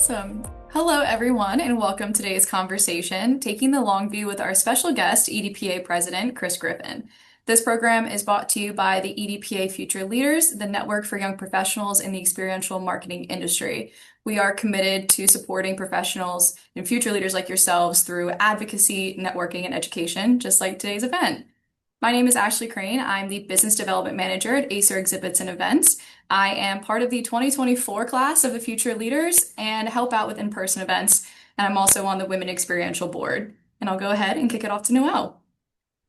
Awesome. Hello, everyone, and welcome to today's conversation, Taking the Long View with our special guest, EDPA President Chris Griffin. This program is brought to you by the EDPA Future Leaders, the network for young professionals in the experiential marketing industry. We are committed to supporting professionals and future leaders like yourselves through advocacy, networking, and education, just like today's event. My name is Ashley Crane. I'm the Business Development Manager at Acer Exhibits and Events. I am part of the 2024 class of the Future Leaders and help out with in-person events. And I'm also on the Women Experiential Board. And I'll go ahead and kick it off to Noelle.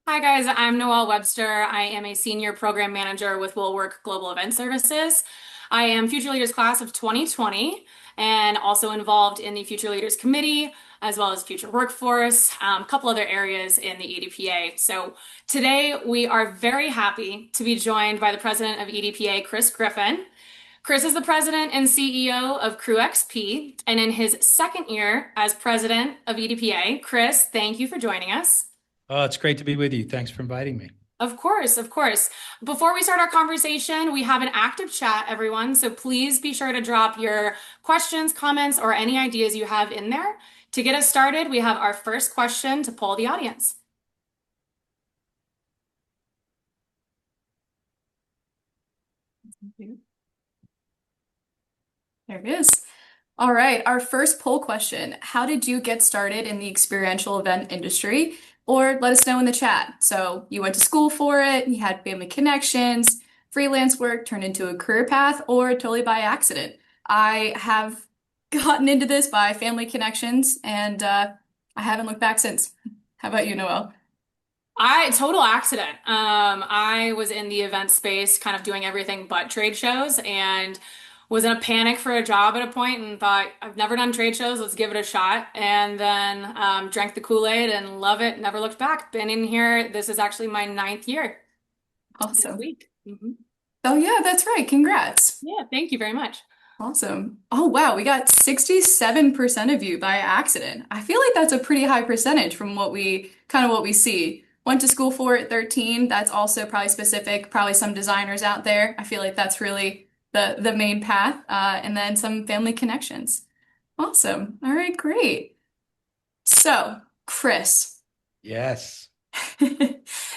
Hi guys, I'm Noelle Webster. I am a senior program manager with Will Work Global Event Services. I am Future Leaders Class of 2020 and also involved in the Future Leaders Committee as well as Future Workforce, a couple other areas in the EDPA. So today we are very happy to be joined by the president of EDPA, Chris Griffin. Chris is the president and CEO of Crew XP, and in his second year as president of EDPA, Chris, thank you for joining us. Oh, it's great to be with you. Thanks for inviting me. Of course, of course. Before we start our conversation, we have an active chat, everyone. So please be sure to drop your questions, comments, or any ideas you have in there. To get us started, we have our first question to poll the audience. There it is. All right, our first poll question. How did you get started in the experiential event industry? Or let us know in the chat. So you went to school for it, you had family connections, freelance work turned into a career path, or totally by accident. I have gotten into this by family connections, and I haven't looked back since. How about you, Noelle? Total accident. I was in the event space, kind of doing everything but trade shows, and was in a panic for a job at a point and thought, I've never done trade shows, let's give it a shot. And then drank the Kool-Aid and love it, never looked back. Been in here, this is actually my ninth year this Awesome. week. Oh, yeah, that's right. Congrats. Yeah, thank you very much. Awesome. Oh, wow. We got 67% of you by accident. I feel like that's a pretty high percentage from what we see. Went to school for it, 13. That's also probably specific, probably some designers out there. I feel like that's really the main path. And then some family connections. Awesome. All right, great. So, Chris. Yes.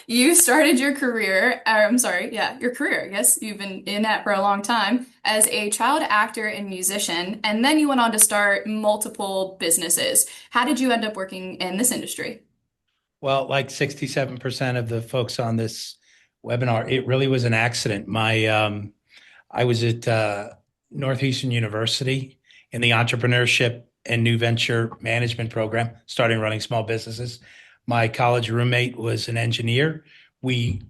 You started your career, or I'm sorry, yeah, your career. I guess you've been in that for a long time as a child actor and musician, and then you went on to start multiple businesses. How did you end up working in this industry? Well, like 67% of the folks on this webinar, it really was an accident. I was at Northeastern University in the entrepreneurship and new venture management program, starting running small businesses. My college roommate was an engineer. We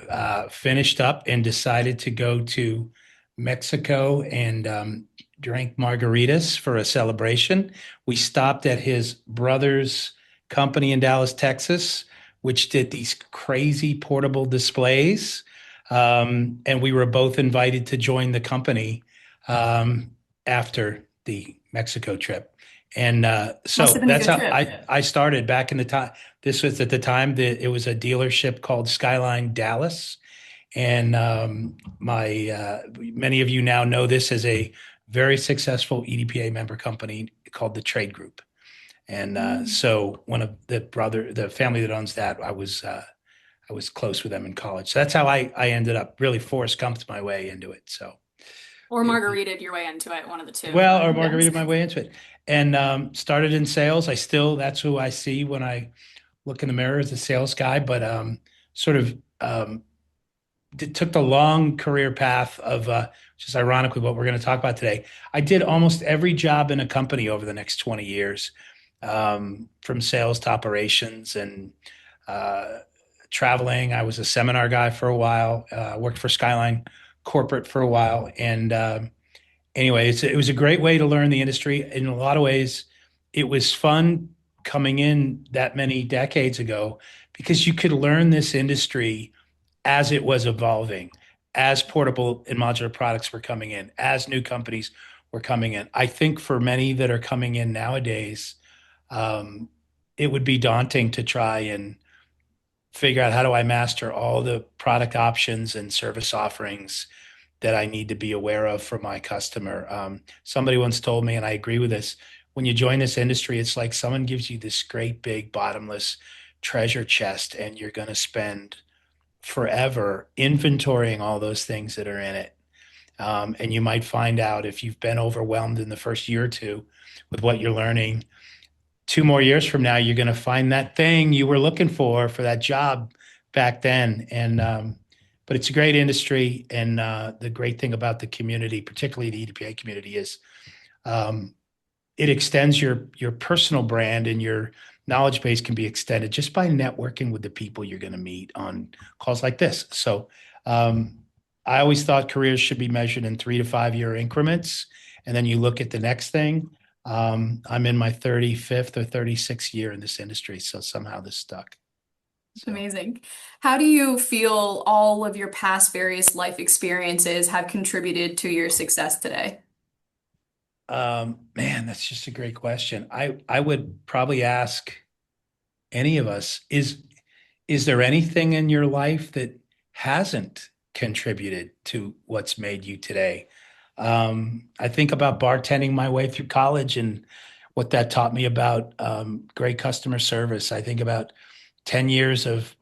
finished up and decided to go to Mexico and drank margaritas for a celebration. We stopped at his brother's company in Dallas, Texas, which did these crazy portable displays. And we were both invited to join the company after the Mexico trip. And so Must have been a that's good how trip. I started back in the time. This was at the time that it was a dealership called Skyline Dallas. And many of you now know this as a very successful EDPA member company called the Trade Group. And so one of the family that owns that, I was close with them in college. So that's how I ended up really Forrest Gumped my way into it. So Or it, margaritaed your way into it, one of the two. well, or Yes. margarita my way into it, and started in sales. That's who I see when I look in the mirror as a sales guy. But sort of took the long career path of, which is ironically what we're going to talk about today. I did almost every job in a company over the next 20 years, from sales to operations and traveling. I was a seminar guy for a while, worked for Skyline Corporate for a while. And anyway, it was a great way to learn the industry. In a lot of ways, it was fun coming in that many decades ago because you could learn this industry as it was evolving, as portable and modular products were coming in, as new companies were coming in. I think for many that are coming in nowadays, it would be daunting to try and figure out how do I master all the product options and service offerings that I need to be aware of for my customer. Somebody once told me, and I agree with this, when you join this industry, it's like someone gives you this great big bottomless treasure chest, and you're going to spend forever inventorying all those things that are in it. And you might find out if you've been overwhelmed in the first year or two with what you're learning, 2 more years from now, you're going to find that thing you were looking for that job back then. And, but it's a great industry. And the great thing about the community, particularly the EDPA community, is um, it extends your personal brand, and your knowledge base can be extended just by networking with the people you're going to meet on calls like this. So I always thought careers should be measured in 3 to 5 year increments, and then you look at the next thing. I'm in my 35th or 36th year in this industry, so somehow this stuck. So, Amazing. How do you feel all of your past various life experiences have contributed to your success today? man, that's just a great question. I would probably ask any of us, is there anything in your life that hasn't contributed to what's made you today? I think about bartending my way through college and what that taught me about great customer service. I think about 10 years of,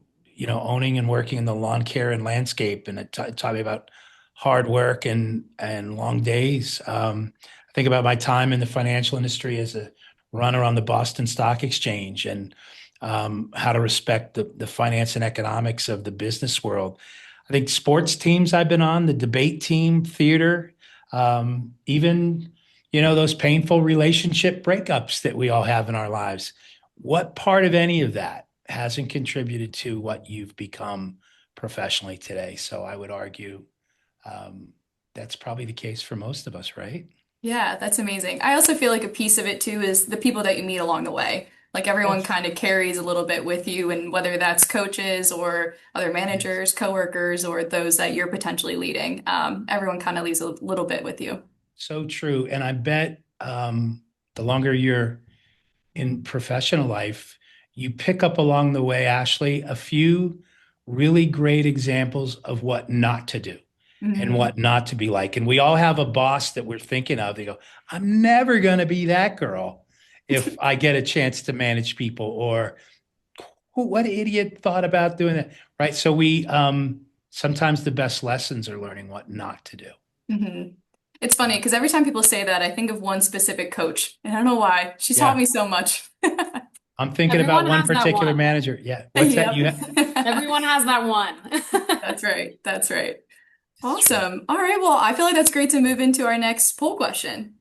owning and working in the lawn care and landscape, and it taught me about hard work and long days. I think about my time in the financial industry as a runner on the Boston Stock Exchange, and how to respect the finance and economics of the business world. I think sports teams I've been on, the debate team, theater, even, those painful relationship breakups that we all have in our lives. What part of any of that hasn't contributed to what you've become professionally today? So I would argue that's probably the case for most of us, right? Yeah, that's amazing. I also feel like a piece of it too is the people that you meet along the way. Like everyone Yes. kind of carries a little bit with you, and whether that's coaches or other Yes. managers, coworkers, or those that you're potentially leading, everyone kind of leaves a little bit with you. So true. And I bet the longer you're in professional life, you pick up along the way, Ashley, a few really great examples of what not to do and Hmm. what not to be like. And we all have a boss that we're thinking of. They go, I'm never going to be that girl if I get a chance to manage people, or what idiot thought about doing that? Right. So sometimes the best lessons are learning what not to do. Hmm. It's funny Yeah. because every time people say that, I think of one specific coach, and I don't know why. She taught Yeah. me so much. I'm thinking about Everyone one has that particular one. manager. Yeah. What's that? Yep. You have? Everyone has that one. That's right. That's right. It's true. Awesome. All right. Well, I feel like that's great to move into our next poll question.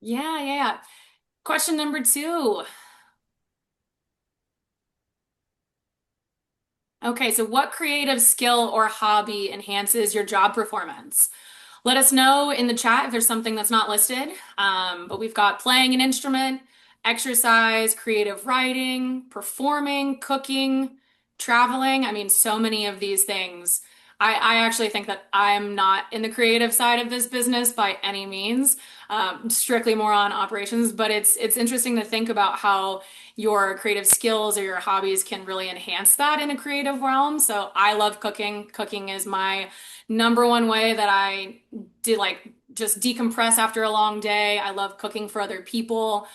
Yeah, yeah, yeah. Question number two. Okay, so what creative skill or hobby enhances your job performance? Let us know in the chat if there's something that's not listed. But we've got playing an instrument, exercise, creative writing, performing, cooking, traveling. I mean, so many of these things. I actually think that I'm not in the creative side of this business by any means, strictly more on operations. But it's interesting to think about how your creative skills or your hobbies can really enhance that in a creative realm. So I love cooking. Cooking is my number one way that I did like just decompress after a long day. I love cooking for other people.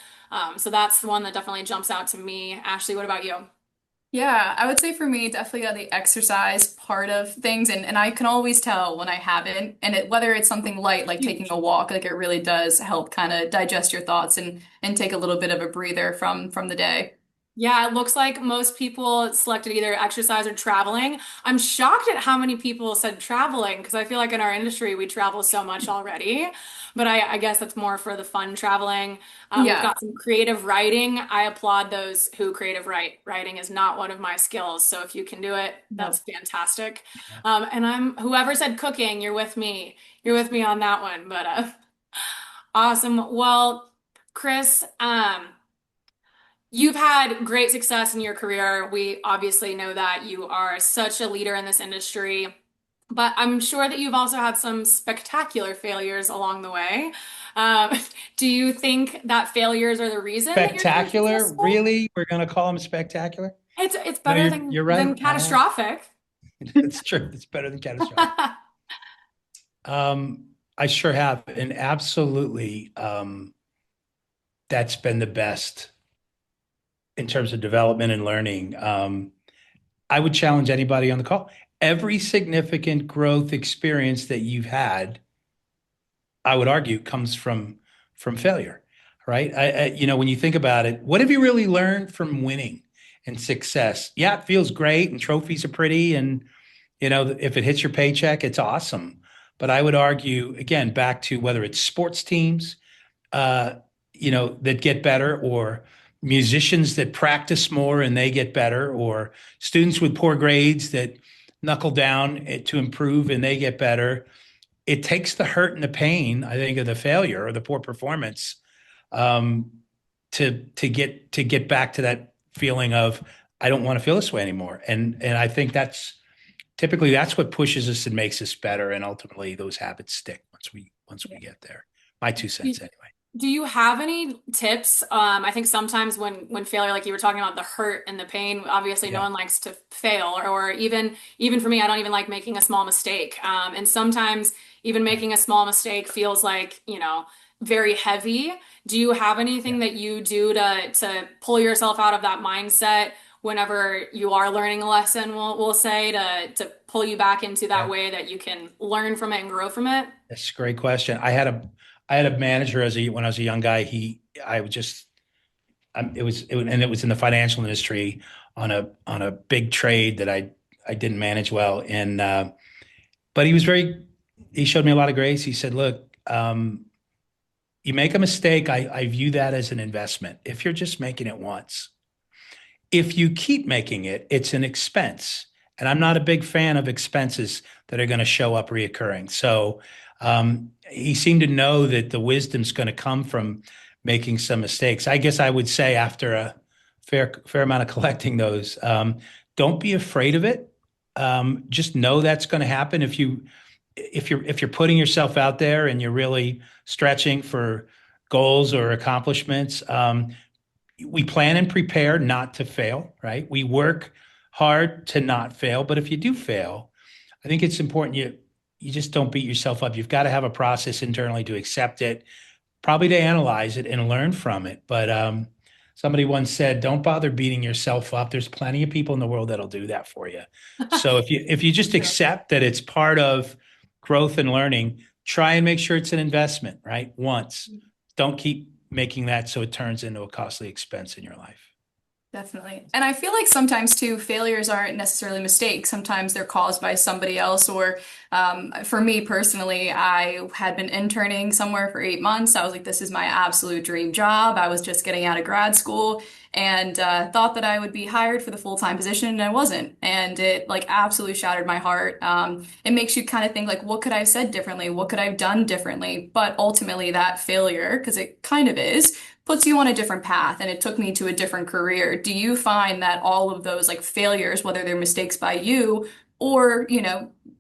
So that's the one that definitely jumps out to me. Ashley, what about you? Yeah, I would say for me, definitely the exercise part of things, and I can always tell when I haven't, and whether it's something light like taking Huge. a walk, like it really does help kind of digest your thoughts and take a little bit of a breather from the day. Yeah, it looks like most people selected either exercise or traveling. I'm shocked at how many people said traveling because I feel like in our industry we travel so much already. But I guess that's more for the fun traveling. We've Yeah, got some creative writing. I applaud those who creative write. Writing is not one of my skills, so if you can do it, that's no. fantastic. Yeah. And I'm whoever said cooking, you're with me. You're with me on that one. But awesome. Well, Chris, you've had great success in your career. We obviously know that you are such a leader in this industry, but I'm sure that you've also had some spectacular failures along the way. Um, do you think that failures are the reason that you're so Spectacular? successful? Really? We're going to call them spectacular? It's No, better than you're right. catastrophic. It's true. It's better than catastrophic. I sure have, and absolutely. that's been the best in terms of development and learning. I would challenge anybody on the call. Every significant growth experience that you've had, I would argue, comes from failure, right? When you think about it, what have you really learned from winning and success? Yeah, it feels great, and trophies are pretty, and if it hits your paycheck, it's awesome. But I would argue again back to whether it's sports teams, uh, that get better, or musicians that practice more and they get better, or students with poor grades that knuckle down to improve and they get better. It takes the hurt and the pain, I think, of the failure or the poor performance, um, to get back to that feeling of I don't want to feel this way anymore. And I think that's what pushes us and makes us better. And ultimately, those habits stick once we get there. My 2 cents, anyway. Do you have any tips? I think sometimes when failure, like you were talking about the hurt and the pain, obviously no Yeah. one likes to fail, or even for me, I don't even like making a small mistake. And sometimes even Yeah. making a small mistake feels like, very heavy. Do you have Yeah. anything that you do to pull yourself out of that mindset whenever you are learning a lesson, we'll say, to pull you back into that Yeah. way that you can learn from it and grow from it? That's a great question. I had a manager when I was a young guy. I would just, and it was in the financial industry on a big trade that I didn't manage well. But he showed me a lot of grace. He said, look, you make a mistake. I view that as an investment. If you're just making it once, if you keep making it, it's an expense. And I'm not a big fan of expenses that are going to show up reoccurring. So he seemed to know that the wisdom's going to come from making some mistakes. I guess I would say after a fair amount of collecting those, don't be afraid of it. Just know that's going to happen. If you're putting yourself out there and you're really stretching for goals or accomplishments, we plan and prepare not to fail, right? We work hard to not fail, but if you do fail, I think it's important you just don't beat yourself up. You've got to have a process internally to accept it, probably to analyze it and learn from it. But somebody once said, "Don't bother beating yourself up. There's plenty of people in the world that'll do that for you." So if you just True. accept that it's part of growth and learning, try and make sure it's an investment, right? Once, don't keep making that so it turns into a costly expense in your life. Definitely. And I feel like sometimes too, failures aren't necessarily mistakes. Sometimes they're caused by somebody else. Or for me personally, I had been interning somewhere for 8 months. I was like, this is my absolute dream job. I was just getting out of grad school and thought that I would be hired for the full-time position, and I wasn't. And it like absolutely shattered my heart. It makes you kind of think like, what could I have said differently? What could I have done differently? But ultimately, that failure, because it kind of is, puts you on a different path, and it took me to a different career. Do you find that all of those like failures, whether they're mistakes by you or,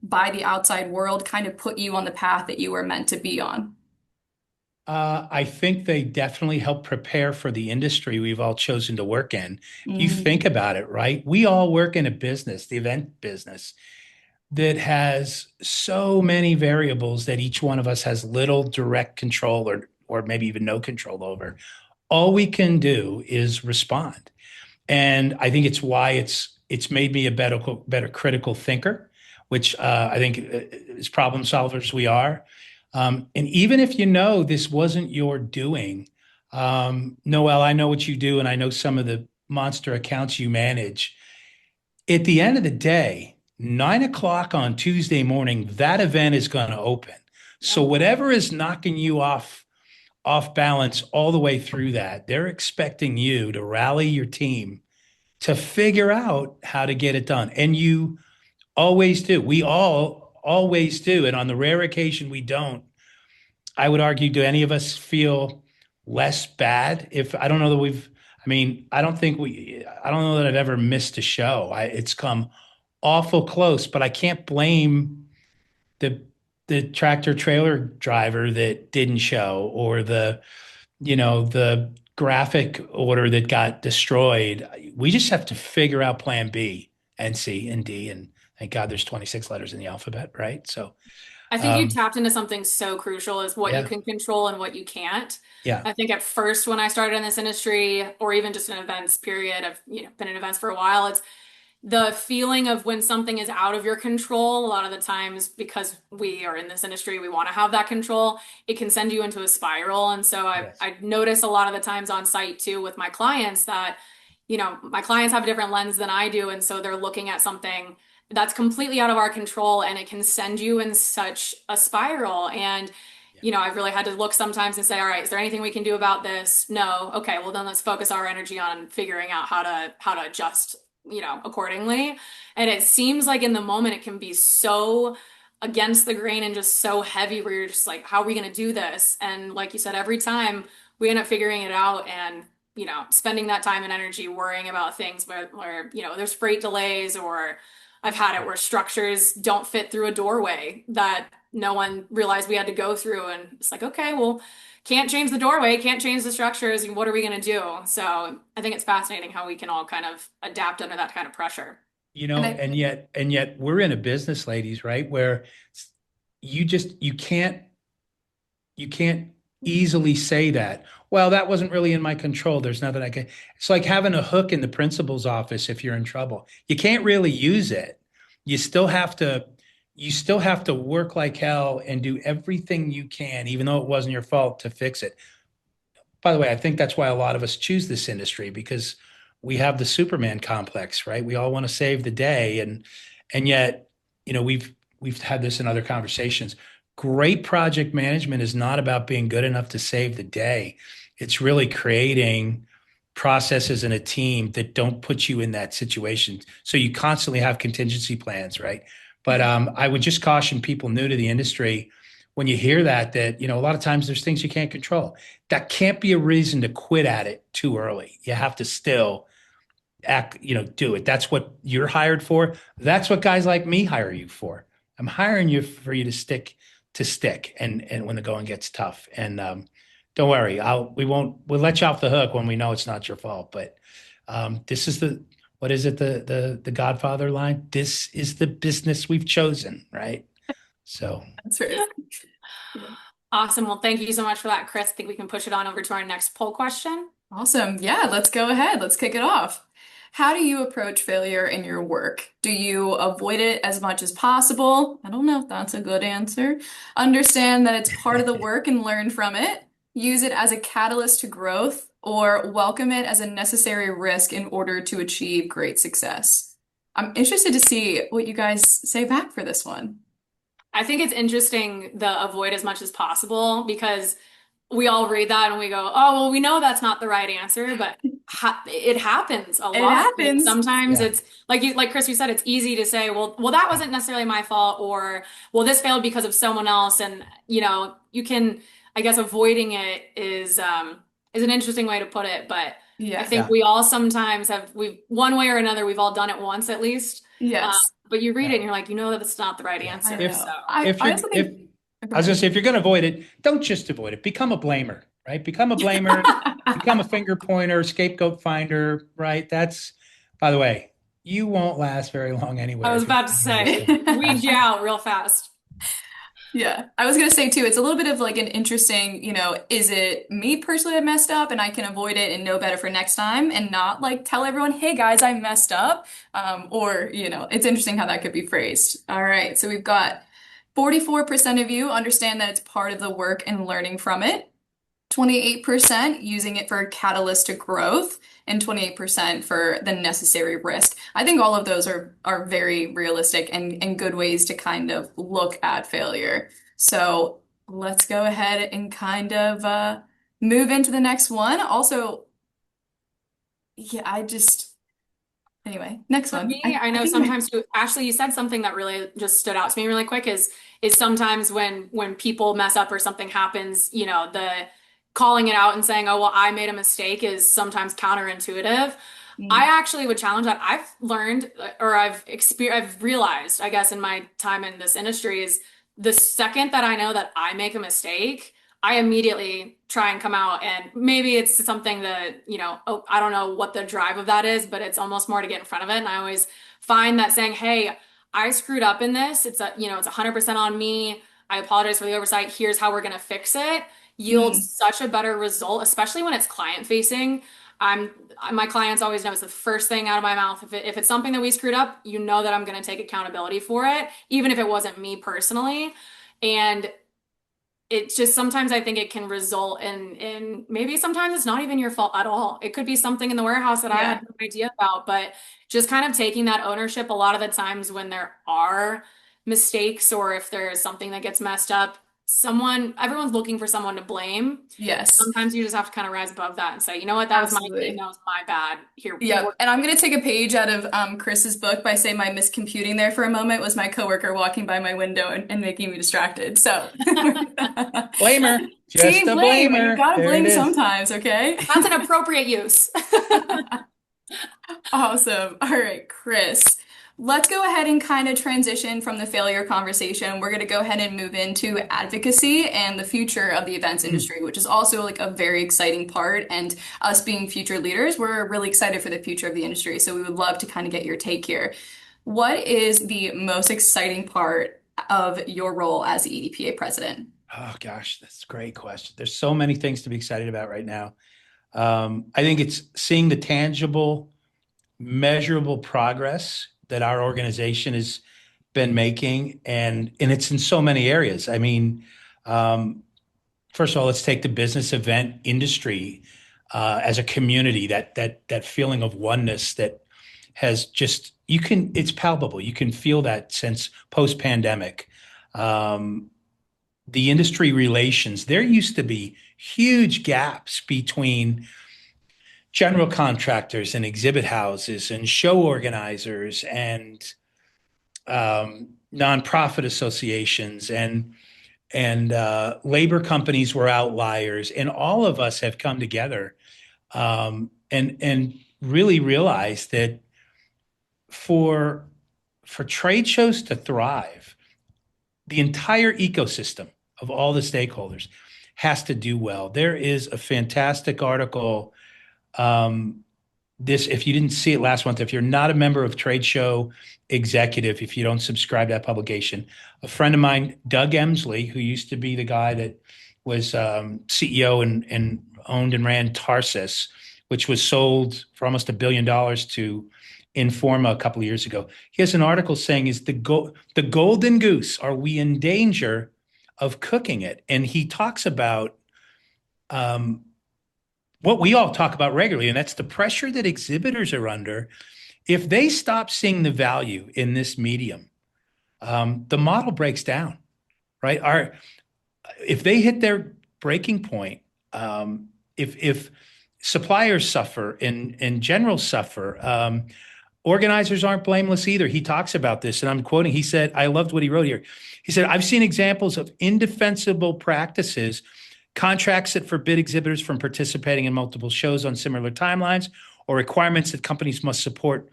by the outside world, kind of put you on the path that you were meant to be on? I think they definitely help prepare for the industry we've all chosen to work in. If you Mm, think about it, right? We all work in a business, the event business, that has so many variables that each one of us has little direct control or maybe even no control over. All we can do is respond. And I think it's why it's made me a better critical thinker, which I think as problem solvers we are. And even if this wasn't your doing, Noel, I know what you do, and I know some of the monster accounts you manage. At the end of the day, 9 o'clock on Tuesday morning, that event is going to open. So Yeah. whatever is knocking you off balance all the way through that, they're expecting you to rally your team to figure out how to get it done. And you always do. We all always do. And on the rare occasion we don't, I would argue, do any of us feel less bad? If I don't know that I mean, I don't know that I've ever missed a show. It's come awful close, but I can't blame the tractor trailer driver that didn't show, or the graphic order that got destroyed. We just have to figure out plan B and C and D. And thank God there's 26 letters in the alphabet, right? So, I think you tapped into something so crucial is what you Yeah, can control and what you can't. yeah, I think at first when I started in this industry, or even just in events period, I've been in events for a while, it's the feeling of when something is out of your control. A lot of the times, because we are in this industry, we want to have that control. It can send you into a spiral. And so yes, I notice a lot of the times on site too with my clients that, my clients have a different lens than I do. And so they're looking at something that's completely out of our control and it can send you in such a spiral. And yeah, I've really had to look sometimes and say, all right, is there anything we can do about this? No. Okay, well then let's focus our energy on figuring out how to adjust, accordingly. And it seems like in the moment it can be so against the grain and just so heavy where you're just like, how are we going to do this? And like you said, every time we end up figuring it out and spending that time and energy worrying about things where there's freight delays, or I've had it where structures don't fit through a doorway that no one realized we had to go through. And it's like, okay, well, can't change the doorway, can't change the structures. What are we going to do? So I think it's fascinating how we can all kind of adapt under that kind of pressure. And I and yet we're in a business, ladies, right? Where you can't easily say that. Well, that wasn't really in my control. There's nothing I can. It's like having a hook in the principal's office if you're in trouble. You can't really use it. You still have to you still have to work like hell and do everything you can, even though it wasn't your fault, to fix it. By the way, I think that's why a lot of us choose this industry, because we have the Superman complex, right? We all want to save the day, and yet, we've had this in other conversations. Great project management is not about being good enough to save the day. It's really creating processes in a team that don't put you in that situation. So you constantly have contingency plans, right? But I would just caution people new to the industry, when you hear that a lot of times there's things you can't control. That can't be a reason to quit at it too early. You have to still do it. That's what you're hired for. That's what guys like me hire you for. I'm hiring you for you to stick and when the going gets tough. And don't worry, we'll let you off the hook when we know it's not your fault. But this is what is it, the Godfather line? This is the business we've chosen, right? So that's right. Awesome. Well, thank you so much for that, Chris. I think we can push it on over to our next poll question. Awesome. Yeah, let's go ahead. Let's kick it off. How do you approach failure in your work? Do you avoid it as much as possible? I don't know if that's a good answer. Understand that it's part of the work and learn from it. Use it as a catalyst to growth, or welcome it as a necessary risk in order to achieve great success. I'm interested to see what you guys say back for this one. I think it's interesting the avoid as much as possible because we all read that and we go, oh, well, we know that's not the right answer, but it happens a It lot. Like happens. sometimes yeah, it's like Chris, you said, it's easy to say, well, that wasn't necessarily my fault, or well, this failed because of someone else. And you can, I guess, avoiding it is an interesting way to put it. But I Yeah. think yeah, we all sometimes we've one way or another, we've all done it once at least. Uh, Yes. but you read yeah, it and you're like, that it's not the right yeah. I answer. If So know. I, if I you're also if think. Go I was gonna ahead. say, if you're gonna avoid it, don't just avoid it. Become a blamer, right? Become a blamer, become a finger pointer, scapegoat finder, right? By the way, you won't last very long I anywhere was if you're about to blaming yourself. say, weed you out real fast. Yeah, I was gonna say too, it's a little bit of like an interesting, is it me personally that messed up and I can avoid it and know better for next time and not like tell everyone, hey guys, I messed up. Or, it's interesting how that could be phrased. All right, so we've got 44% of you understand that it's part of the work and learning from it. 28% using it for a catalyst to growth, and 28% for the necessary risk. I think all of those are very realistic and good ways to kind of look at failure. So let's go ahead and kind of move into the next one. Also, yeah, anyway, next For one. me, I I know think my, sometimes too, Ashley, you said something that really just stood out to me really quick is sometimes when people mess up or something happens, the calling it out and saying, oh, well, I made a mistake is sometimes counterintuitive. I mm, actually would challenge that. I've learned or I've realized, I guess, in my time in this industry is the second that I know that I make a mistake, I immediately try and come out and maybe it's something that, oh, I don't know what the drive of that is, but it's almost more to get in front of it. And I always find that saying, hey, I screwed up in this. It's 100% on me. I apologize for the oversight. Here's how we're going to fix it, yields Mm, such a better result, especially when it's client facing. I'm my clients always know it's the first thing out of my mouth. If it's something that we screwed up, you know that I'm going to take accountability for it, even if it wasn't me personally. And it just sometimes I think it can result in maybe sometimes it's not even your fault at all. It could be something in the warehouse that I yeah. had no idea about, but just kind of taking that ownership a lot of the times when there are mistakes or if there's something that gets messed up, everyone's looking for someone to blame. Yes. Sometimes you just have to kind of rise above that and say, you know what, that was my team, Absolutely. that was my bad. Here, Yep. And I'm going to take a page out of Chris's book by saying my miscomputing there for a moment was my coworker walking by my window and making me distracted. So Blamer, just team a blame. You blamer. got to There it blame is. sometimes, okay? That's an appropriate use. Awesome. All right, Chris. Let's go ahead and kind of transition from the failure conversation. We're going to go ahead and move into advocacy and the future of the events industry, which is also like a very exciting part. And us being future leaders, we're really excited for the future of the industry. So we would love to kind of get your take here. What is the most exciting part of your role as the EDPA president? Oh gosh, that's a great question. There's so many things to be excited about right now. I think it's seeing the tangible, measurable progress that our organization has been making, and it's in so many areas. I mean, um, first of all, let's take the business event industry as a community. That feeling of oneness that has just it's palpable. You can feel that since post pandemic. Um, the industry relations, there used to be huge gaps between general contractors and exhibit houses and show organizers and nonprofit associations and labor companies were outliers, and all of us have come together and really realized that for trade shows to thrive, the entire ecosystem of all the stakeholders has to do well. There is a fantastic article. If you didn't see it last month, if you're not a member of Trade Show Executive, if you don't subscribe to that publication, a friend of mine, Doug Emsley, who used to be the guy that was CEO and owned and ran Tarsus, which was sold for almost $1 billion to Informa a couple of years ago. He has an article saying, "Is the golden goose? Are we in danger of cooking it?" And he talks about um, what we all talk about regularly, and that's the pressure that exhibitors are under. If they stop seeing the value in this medium, the model breaks down, right? If they hit their breaking point, if suppliers suffer and generals suffer, organizers aren't blameless either. He talks about this, and I'm quoting. He said, I loved what he wrote here. He said, "I've seen examples of indefensible practices, contracts that forbid exhibitors from participating in multiple shows on similar timelines, or requirements that companies must support,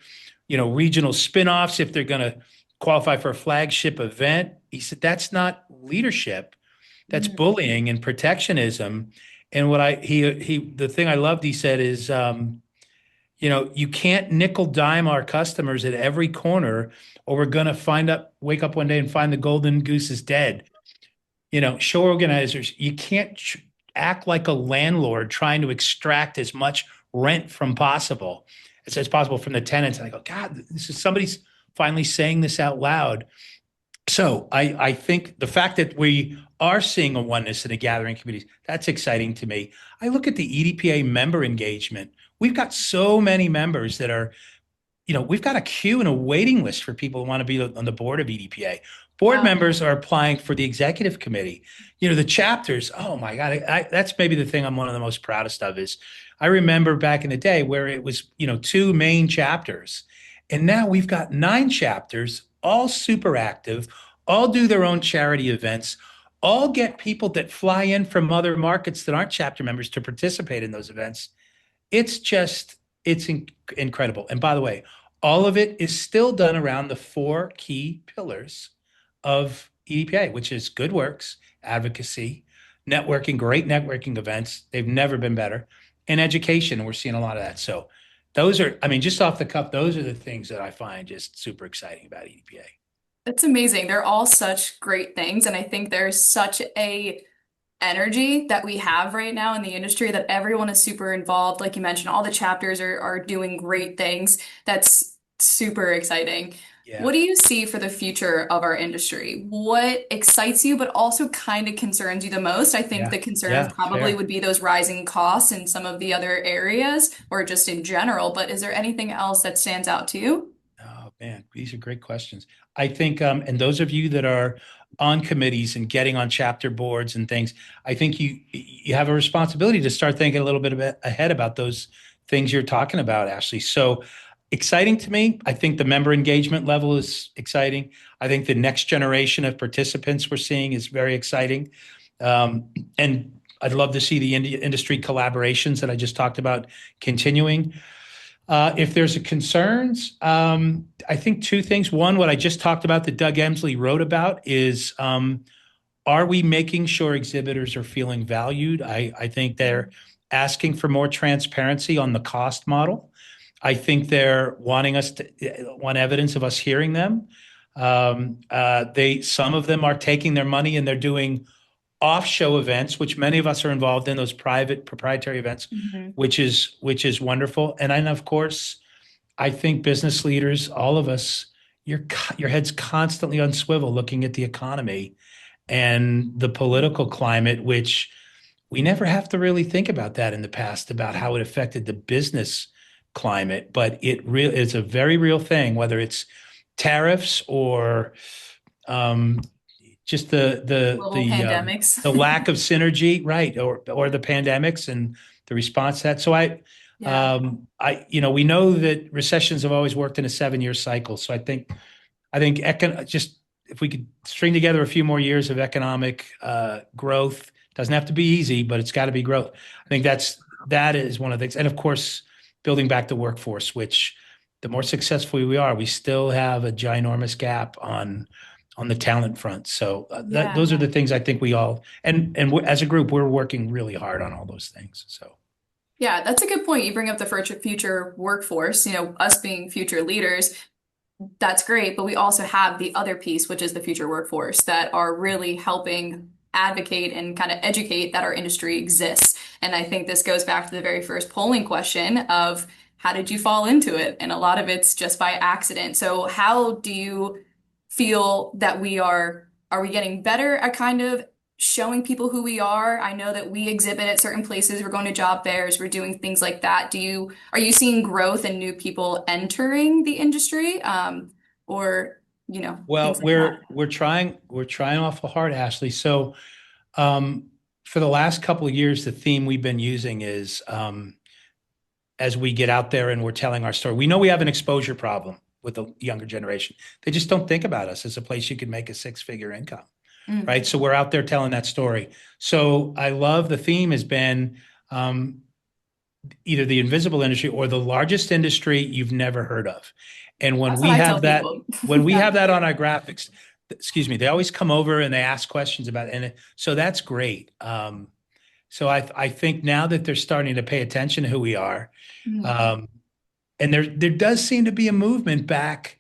regional spinoffs if they're going to qualify for a flagship event." He said, "That's not leadership. That's Mhm. bullying and protectionism." And the thing I loved, he said, is, you can't nickel dime our customers at every corner, or we're going to wake up one day and find the golden goose is dead. Show organizers, you can't act like a landlord trying to extract as much rent as possible from the tenants. And I go, God, somebody's finally saying this out loud. So I think the fact that we are seeing a oneness in the gathering communities, that's exciting to me. I look at the EDPA member engagement. We've got so many members that are, we've got a queue and a waiting list for people who want to be on the board of EDPA. Board Wow. members are applying for the executive committee. The chapters, oh my God, that's maybe the thing I'm one of the most proudest of is I remember back in the day where it was, two main chapters. And now we've got 9 chapters, all super active, all do their own charity events, all get people that fly in from other markets that aren't chapter members to participate in those events. It's just, incredible. And by the way, all of it is still done around the 4 key pillars of EDPA, which is good works, advocacy, networking, great networking events. They've never been better. And education. And we're seeing a lot of that. So just off the cuff, those are the things that I find just super exciting about EDPA. It's amazing. They're all such great things. And I think there's such a energy that we have right now in the industry that everyone is super involved. Like you mentioned, all the chapters are doing great things. That's super exciting. Yeah, What do you see for the future of our industry? What excites you, but also kind of concerns you the most? I think yeah, the concerns yeah, probably fair. would be those rising costs in some of the other areas or just in general. But is there anything else that stands out to you? Oh man, these are great questions. I think, and those of you that are on committees and getting on chapter boards and things, I think you have a responsibility to start thinking a little bit ahead about those things you're talking about, Ashley. So exciting to me. I think the member engagement level is exciting. I think the next generation of participants we're seeing is very exciting. And I'd love to see the industry collaborations that I just talked about continuing. If there's a concerns, I think two things. One, what I just talked about that Doug Emsley wrote about is, are we making sure exhibitors are feeling valued? I think they're asking for more transparency on the cost model. I think they're wanting us to want evidence of us hearing them. Some of them are taking their money and they're doing off-show events, which many of us are involved in, those private proprietary events, Mhm. which is wonderful. And then, of course, I think business leaders, all of us, your head's constantly on swivel looking at the economy and the political climate, which we never have to really think about that in the past about how it affected the business climate, but it's a very real thing, whether it's tariffs or um, just Global pandemics. the lack of synergy, right, or the pandemics and the response to that. So Yeah. we know that recessions have always worked in a 7-year cycle. So I think just if we could string together a few more years of economic growth, doesn't have to be easy, but it's got to be growth. I think that is one of the things, and of course, building back the workforce, which the more successful we are, we still have a ginormous gap on the talent front. So Yeah. those are the things I think we all as a group we're working really hard on all those things. So Yeah, that's a good point. You bring up the future workforce, us being future leaders. That's great, but we also have the other piece, which is the future workforce that are really helping advocate and kind of educate that our industry exists. And I think this goes back to the very first polling question of how did you fall into it? And a lot of it's just by accident. So how do you feel that are we getting better at kind of showing people who we are? I know that we exhibit at certain places, we're going to job fairs, we're doing things like that. Are you seeing growth and new people entering the industry? Or, well, things like that. we're trying awful hard, Ashley. So um, for the last couple of years, the theme we've been using is as we get out there and we're telling our story, we know we have an exposure problem with the younger generation. They just don't think about us as a place you can make a six-figure income, Mm. right? So we're out there telling that story. So I love the theme has been um, either the invisible industry or the largest industry you've never heard of. And when That's what we I have tell that, people. when we Yeah. have that on our graphics, excuse me, they always come over and they ask questions about it. And so that's great. So I think now that they're starting to pay attention to who we are, Mm. um, and there does seem to be a movement back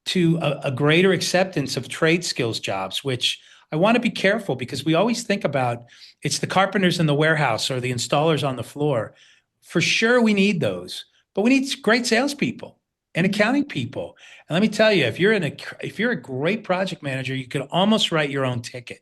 to a greater acceptance of trade skills jobs, which I want to be careful because we always think about it's the carpenters in the warehouse or the installers on the floor. For sure, we need those, but we need great salespeople and Mhm. accounting people. And let me tell you, if you're a great project manager, you could almost write your own ticket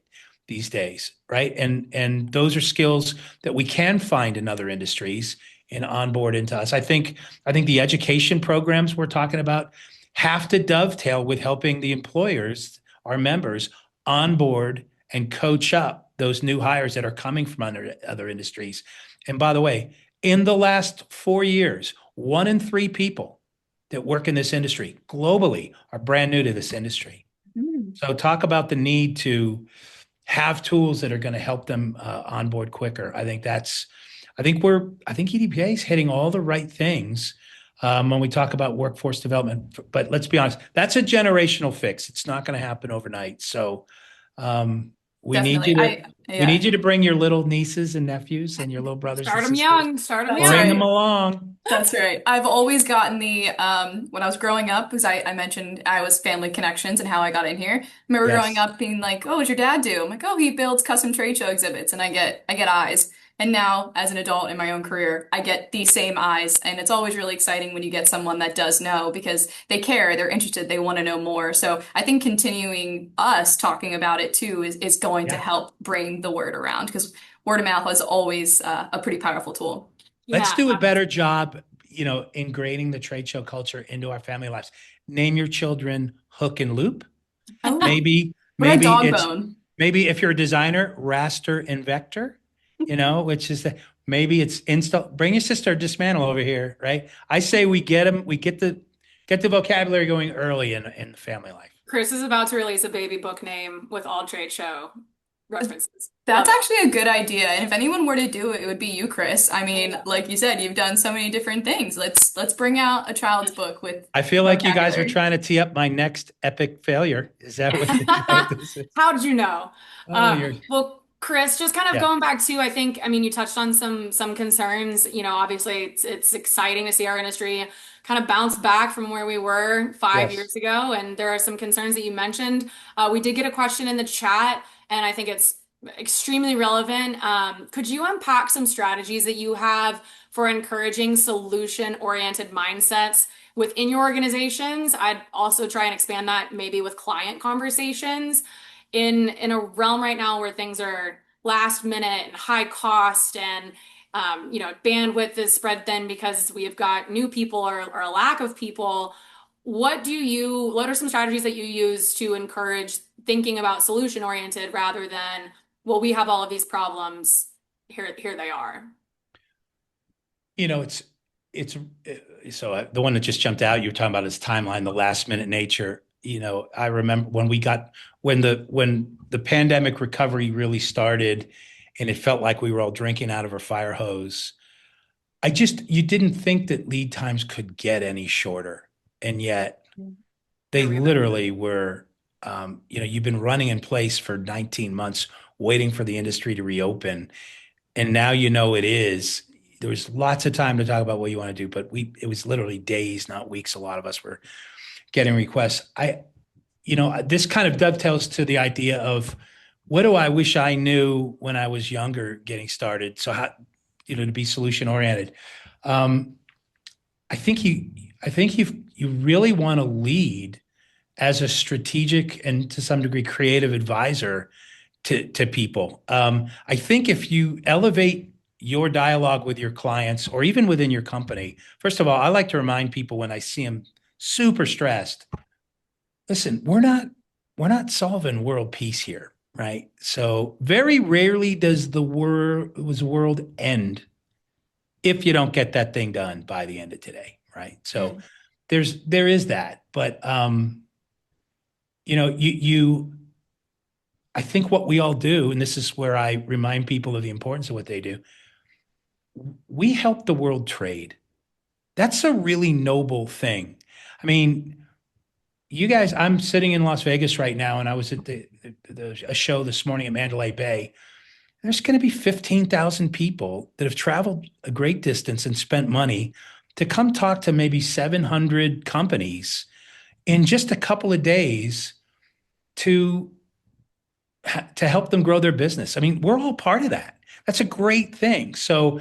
these days, right? And those are skills that we can find in other industries and onboard into us. I think the education programs we're talking about have to dovetail with helping the employers, our members, onboard and coach up those new hires that are coming from other industries. And by the way, in the last 4 years, 1 in 3 people that work in this industry globally are brand new to this industry. Mm. So talk about the need to have tools that are going to help them onboard quicker. I think EDPA is hitting all the right things when we talk about workforce development. But let's be honest, that's a generational fix. It's not going to happen overnight. So We need Definitely. you to we Yeah. need you to bring your little nieces and nephews and your little brothers and Start them sisters. young, start them That's Bring young. them right. along. That's right. I've always gotten the when I was growing up, because I mentioned I was family connections and how I got in here. I remember growing Yes. up being like, "Oh, what's your dad do?" I'm like, "Oh, he builds custom trade show exhibits," and I get eyes. And now, as an adult in my own career, I get these same eyes, and it's always really exciting when you get someone that does know because they care, they're interested, they want to know more. So I think continuing us talking about it too is going to Yeah. help bring the word around because word of mouth is always a pretty powerful tool. Let's Yeah, do a better job, ingraining the trade show culture into our family lives. Name your children Hook and Loop. Oh, Maybe, what about maybe dog it's bone? maybe if you're a designer, Raster and Vector, which is maybe it's install. Bring your sister Dismantle over here, right? I say we get them, we get the vocabulary going early in the family life. Chris is about to release a baby book name with all trade show references. That's Love it. actually a good idea. And if anyone were to do it, it would be you, Chris. I mean, like you said, you've done so many different things. Let's bring out a child's book with I feel like you guys are vocabulary. trying to tee up my next epic failure. Is that what this is? How did you know? Oh, you're Well, Chris, just kind of yeah, going back to, I mean, you touched on some concerns. Obviously, it's exciting to see our industry kind of bounce back from where we were 5 years yes. ago, and there are some concerns that you mentioned. We did get a question in the chat, and I think it's extremely relevant. Could you unpack some strategies that you have for encouraging solution-oriented mindsets within your organizations? I'd also try and expand that maybe with client conversations in a realm right now where things are last minute and high cost and bandwidth is spread thin because we've got new people or a lack of people. What are some strategies that you use to encourage thinking about solution oriented rather than, well, we have all of these problems, here they are. You know, it's so the one that just jumped out, you were talking about his timeline, the last minute nature. I remember when the pandemic recovery really started and it felt like we were all drinking out of a fire hose. You didn't think that lead times could get any shorter. And yet they Here we are. literally were, you've been running in place for 19 months, waiting for the industry to reopen. And now it is. There was lots of time to talk about what you want to do, but it was literally days, not weeks. A lot of us were getting requests. This kind of dovetails to the idea of what do I wish I knew when I was younger getting started? So how, to be solution oriented. Um, I think you really want to lead as a strategic and to some degree creative advisor to people. I think if you elevate your dialogue with your clients or even within your company, first of all, I like to remind people when I see them super stressed, listen, we're not solving world peace here, right? So very rarely does the world end if you don't get that thing done by the end of today, right? So Mm. there is that, but you I think what we all do, and this is where I remind people of the importance of what they do, we help the world trade. That's a really noble thing. I mean, you guys, I'm sitting in Las Vegas right now, and I was at a show this morning at Mandalay Bay. There's going to be 15,000 people that have traveled a great distance and spent money to come talk to maybe 700 companies in just a couple of days to help them grow their business. I mean, we're all part of that. That's a great thing. So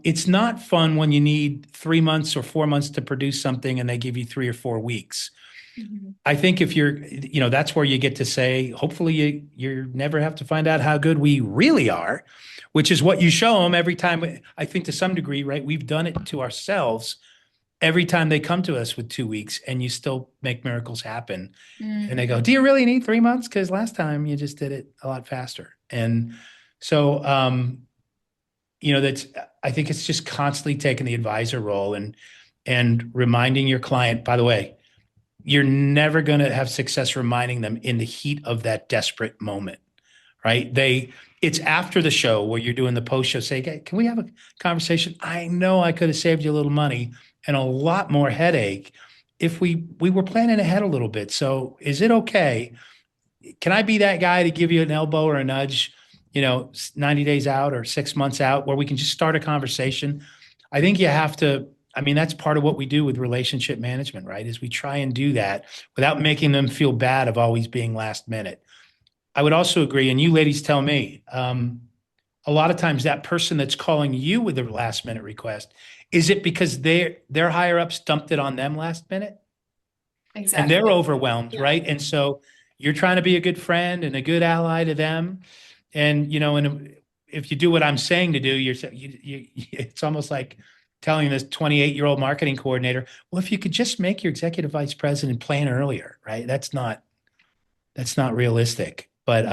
it's not fun when you need 3 months or 4 months to produce something and they give you 3 or 4 weeks. Mhm. I think if that's where you get to say, hopefully you never have to find out how good we really are, which is what you show them every time. I think to some degree, right? We've done it to ourselves every time they come to us with 2 weeks and you still make miracles happen. And they go, do you really need 3 months? Because last time you just did it a lot faster. And so, I think it's just constantly taking the advisor role and reminding your client, by the way, you're never going to have success reminding them in the heat of that desperate moment, right? It's after the show where you're doing the post show, say, hey, can we have a conversation? I know I could have saved you a little money and a lot more headache if we were planning ahead a little bit. So is it okay can I be that guy to give you an elbow or a nudge, 90 days out or 6 months out where we can just start a conversation? I think you have to, I mean, that's part of what we do with relationship management, right? Is we try and do that without making them feel bad of always being last minute. I would also agree, and you ladies tell me, a lot of times that person that's calling you with a last minute request, is it because their higher ups dumped it on them last minute? And they're Exactly. overwhelmed, Yeah. right? And so you're trying to be a good friend and a good ally to them. And, and if you do what I'm saying to do, it's almost like telling this 28-year-old marketing coordinator, well, if you could just make your executive vice president plan earlier, right? That's not realistic. But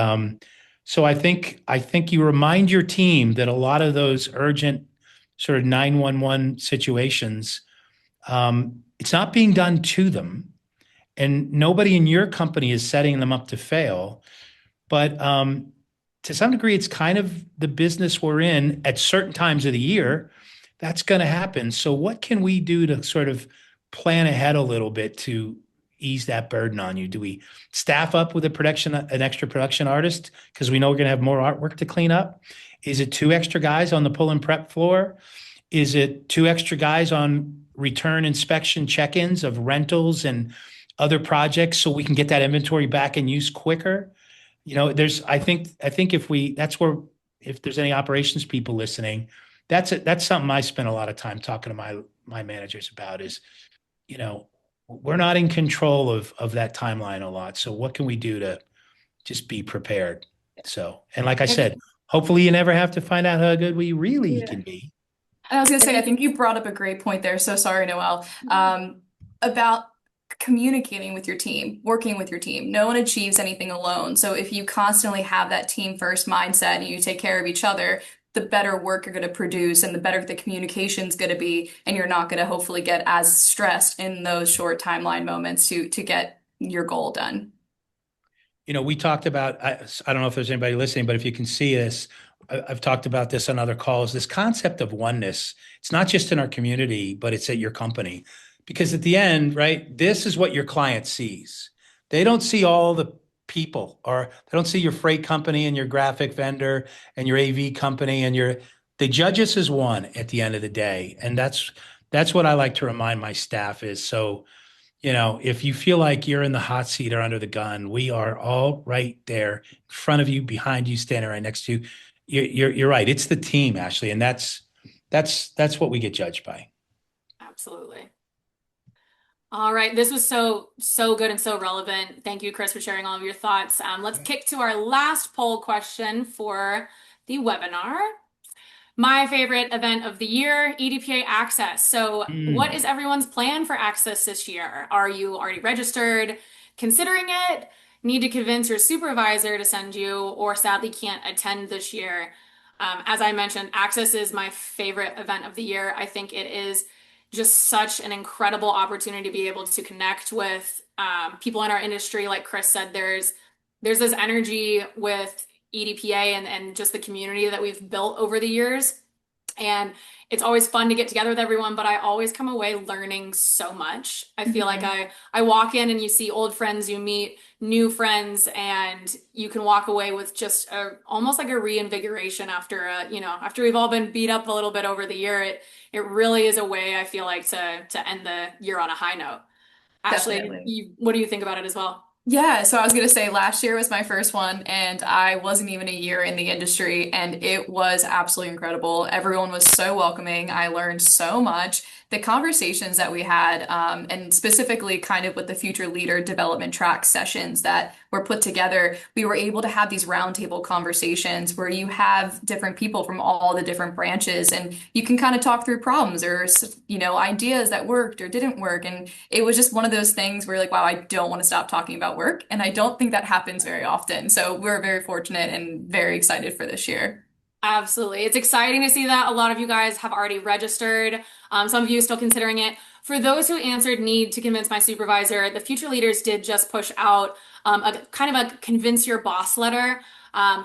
so I think you remind your team that a lot of those urgent sort of 911 situations, it's not being done to them, and nobody in your company is setting them up to fail. But to some degree, it's kind of the business we're in at certain times of the year. That's going to happen. So, what can we do to sort of plan ahead a little bit to ease that burden on you? Do we staff up with an extra production artist because we know we're going to have more artwork to clean up? Is it two extra guys on the pull and prep floor? Is it two extra guys on return inspection check-ins of rentals and other projects so we can get that inventory back in use quicker? I think if there's any operations people listening, that's something I spend a lot of time talking to my managers about is, you know, we're not in control of that timeline a lot. So what can we do to just be prepared? So, and like I said, hopefully you never have to find out how good we really Yeah. can be. And I was going to say, I think you brought up a great point there. So sorry, Noelle, about communicating with your team, working with your team. No one achieves anything alone. So if you constantly have that team first mindset and you take care of each other, the better work you're going to produce and the better the communication's going to be. And you're not going to hopefully get as stressed in those short timeline moments to get your goal done. We talked about, I don't know if there's anybody listening, but if you can see this, I've talked about this on other calls, this concept of oneness. It's not just in our community, but it's at your company. Because at the end, right, this is what your client sees. They don't see all the people, or they don't see your freight company and your graphic vendor and your AV company they judge us as one at the end of the day. And that's what I like to remind my staff is, so if you feel like you're in the hot seat or under the gun, we are all right there in front of you, behind you, standing right next to you. You're right. It's the team, Ashley, and that's what we get judged by. Absolutely. All right, this was so good and so relevant. Thank you, Chris, for sharing all of your thoughts. Let's kick to our last poll question for the webinar. My favorite event of the year, EDPA Access. So, what is everyone's plan for Access this year? Are you already registered, considering it, need to convince your supervisor to send you, or sadly can't attend this year? As I mentioned, Access is my favorite event of the year. I think it is just such an incredible opportunity to be able to connect with people in our industry. Like Chris said, there's this energy with EDPA and just the community that we've built over the years. And it's always fun to get together with everyone, but I always come away learning so much. I feel like I walk in and you see old friends, you meet new friends, and you can walk away with just almost like a reinvigoration after we've all been beat up a little bit over the year. It really is a way, I feel like, to end the year on a high note. Ashley, Definitely. what do you think about it as well? Yeah, so I was going to say last year was my first one, and I wasn't even a year in the industry, and it was absolutely incredible. Everyone was so welcoming. I learned so much. The conversations that we had, and specifically kind of with the future leader development track sessions that were put together, we were able to have these roundtable conversations where you have different people from all the different branches, and you can kind of talk through problems or, ideas that worked or didn't work. And it was just one of those things where you're like, wow, I don't want to stop talking about work. And I don't think that happens very often. So we're very fortunate and very excited for this year. Absolutely. It's exciting to see that a lot of you guys have already registered. Some of you still considering it. For those who answered need to convince my supervisor, the future leaders did just push out a kind of a convince your boss letter.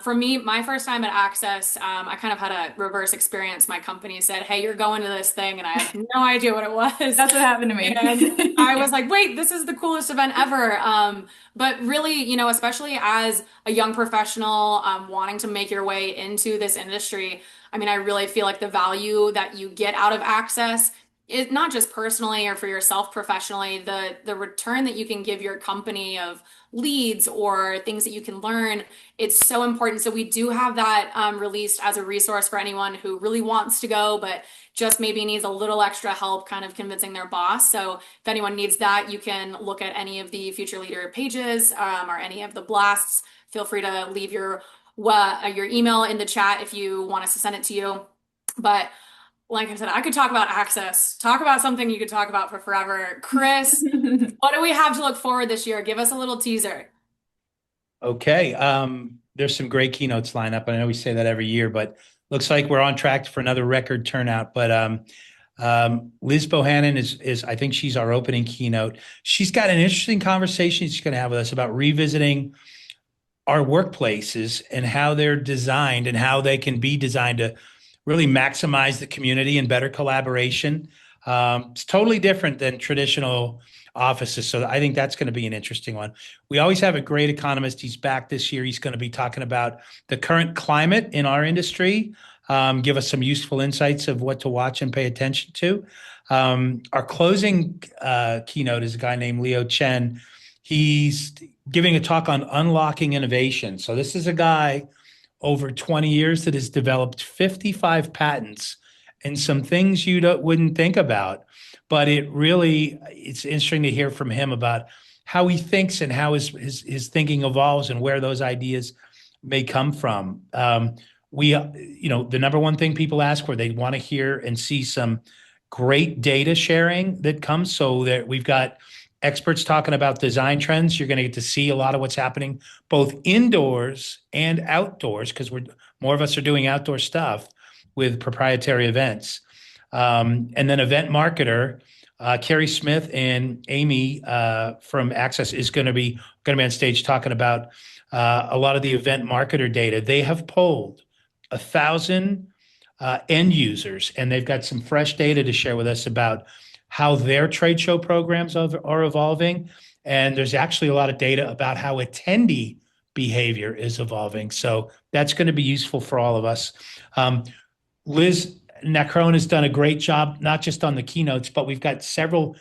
For me, my first time at Access, I kind of had a reverse experience. My company said, "Hey, you're going to this thing," and I had no idea what it was. That's what happened to And I me. was like, wait, this is the coolest event ever. But really, especially as a young professional, wanting to make your way into this industry, I mean, I really feel like the value that you get out of Access is not just personally or for yourself professionally, the return that you can give your company of leads or things that you can learn, it's so important. So we do have that released as a resource for anyone who really wants to go, but just maybe needs a little extra help kind of convincing their boss. So if anyone needs that, you can look at any of the future leader pages or any of the blasts. Feel free to leave your email in the chat if you want us to send it to you. But like I said, I could talk about Access, talk about something you could talk about for forever. Chris, what do we have to look forward this year? Give us a little teaser. Okay. There's some great keynotes lined up. I know we say that every year, but looks like we're on track for another record turnout. But Liz Bohannon is I think she's our opening keynote. She's got an interesting conversation she's going to have with us about revisiting our workplaces and how they're designed and how they can be designed to really maximize the community and better collaboration. It's totally different than traditional offices. So I think that's going to be an interesting one. We always have a great economist. He's back this year. He's going to be talking about the current climate in our industry, give us some useful insights of what to watch and pay attention to. Our closing keynote is a guy named Leo Chen. He's giving a talk on unlocking innovation. So this is a guy over 20 years that has developed 55 patents and some things you wouldn't think about. But it's interesting to hear from him about how he thinks and how his thinking evolves and where those ideas may come from. The number one thing people ask for, they want to hear and see some great data sharing that comes, so that we've got experts talking about design trends. You're going to get to see a lot of what's happening both indoors and outdoors, because more of us are doing outdoor stuff with proprietary events. And then event marketer, Carrie Smith and Amy from Access is going to be on stage talking about a lot of the event marketer data. They have polled 1,000 end users, and they've got some fresh data to share with us about how their trade show programs are evolving. And there's actually a lot of data about how attendee behavior is evolving. So that's going to be useful for all of us. Liz Nacrone has done a great job, not just on the keynotes, but we've got several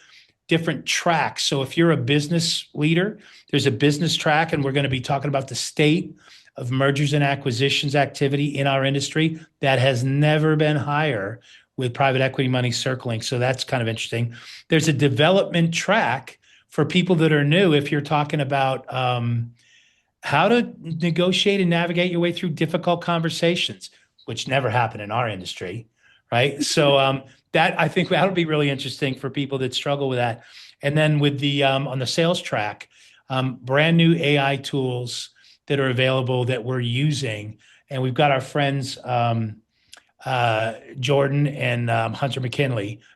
different tracks. So if you're a business leader, there's a business track, and we're going to be talking about the state of mergers and acquisitions activity in our industry that has never been higher, with private equity money circling. So that's kind of interesting. There's a development track for people that are new. If you're talking about how to negotiate and navigate your way through difficult conversations, which never happen in our industry, right? So that, I think that'll be really interesting for people that struggle with that. And then with the on the sales track, brand new AI tools that are available that we're using. And we've got our friends, Jordan and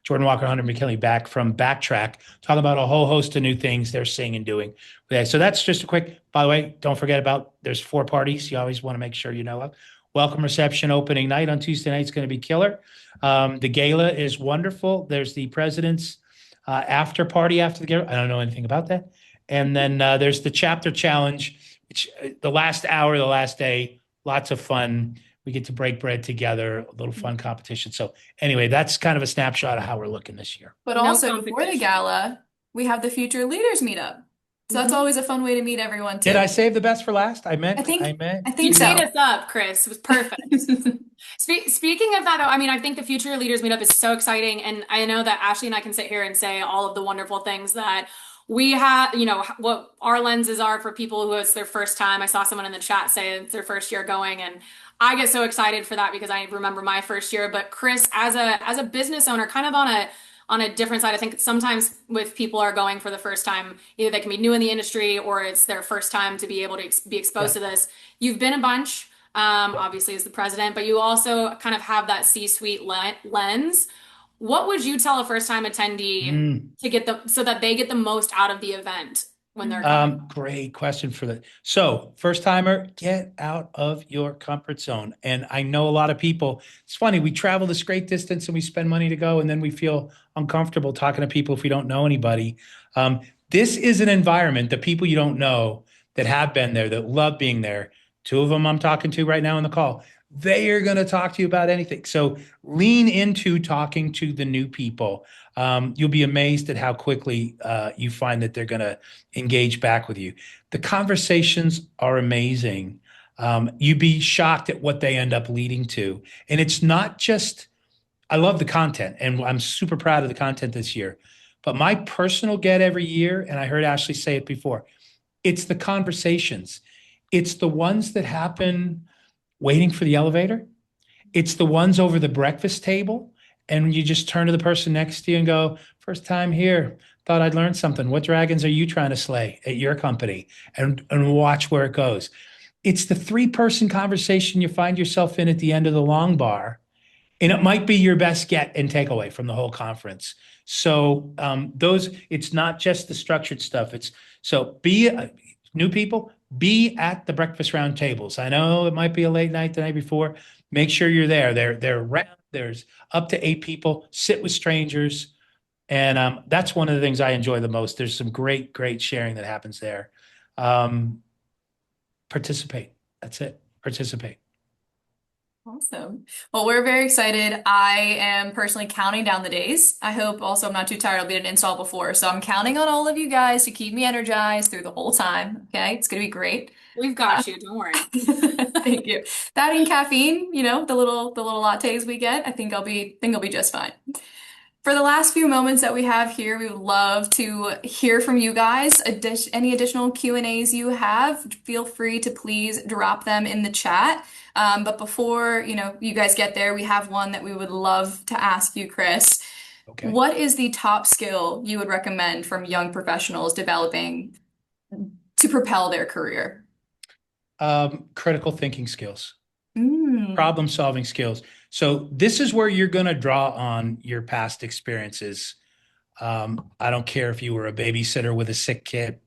Jordan Walker, Hunter McKinley, back from Backtrack, talking about a whole host of new things they're seeing and doing. So that's just a quick, by the way, don't forget about, there's 4 parties you always want to make sure you know of. Welcome reception opening night on Tuesday night is going to be killer. The gala is wonderful. There's the president's after party after the gala. I don't know anything about that. And then there's the chapter challenge, which the last hour, the last day, lots of fun. We get to break bread together, a little fun competition. So anyway, that's kind of a snapshot of how we're looking this year. But also before the gala, we have the Future Leaders Meetup. So that's always a fun way to meet everyone too. Did I save the best for last? I think you so. teed us up, Chris. It was perfect. Speaking of that, though, I mean, I think the Future Leaders Meetup is so exciting. And I know that Ashley and I can sit here and say all of the wonderful things that we have, what our lenses are for people who it's their first time. I saw someone in the chat say it's their first year going, and I get so excited for that because I remember my first year. But Chris, as a business owner, kind of on a different side, I think sometimes with people are going for the first time, either they can be new in the industry or it's their first time to be able to be exposed to this. You've been a bunch, obviously as the president, but you also kind of have that C-suite lens. What would you tell a first-time attendee to get so that they get the most out of the event? when they're coming? Great question for that. So, first timer, get out of your comfort zone. And I know a lot of people, it's funny, we travel this great distance and we spend money to go, and then we feel uncomfortable talking to people if we don't know anybody. Um, this is an environment, the people you don't know that have been there, that love being there. Two of them I'm talking to right now in the call. They are going to talk to you about anything. So lean into talking to the new people. You'll be amazed at how quickly you find that they're going to engage back with you. The conversations are amazing. You'd be shocked at what they end up leading to. And it's not just, I love the content and I'm super proud of the content this year. But my personal get every year, and I heard Ashley say it before, it's the conversations. It's the ones that happen waiting for the elevator. It's the ones over the breakfast table. And you just turn to the person next to you and go, first time here, thought I'd learn something. What dragons are you trying to slay at your company? And watch where it goes. It's the three-person conversation you find yourself in at the end of the long bar. And it might be your best get and takeaway from the whole conference. So it's not just the structured stuff. It's so be new people, be at the breakfast round tables. I know it might be a late night the night before. Make sure you're there. They're around. There's up to 8 people. Sit with strangers, and that's one of the things I enjoy the most. There's some great sharing that happens there. Participate. That's it. Participate. Awesome. Well, we're very excited. I am personally counting down the days. I hope also I'm not too tired. I'll be at an install before. So I'm counting on all of you guys to keep me energized through the whole time. Okay. It's going to be great. We've got you. Don't worry. Thank you. That and caffeine, the little lattes we get, I think I'll be just fine. For the last few moments that we have here, we would love to hear from you guys. Any additional Q&As you have, feel free to please drop them in the chat. But before, you guys get there, we have one that we would love to ask you, Chris. Okay. What is the top skill you would recommend from young professionals developing to propel their career? Critical thinking skills, Mm. problem solving skills. So this is where you're going to draw on your past experiences. I don't care if you were a babysitter with a sick kid.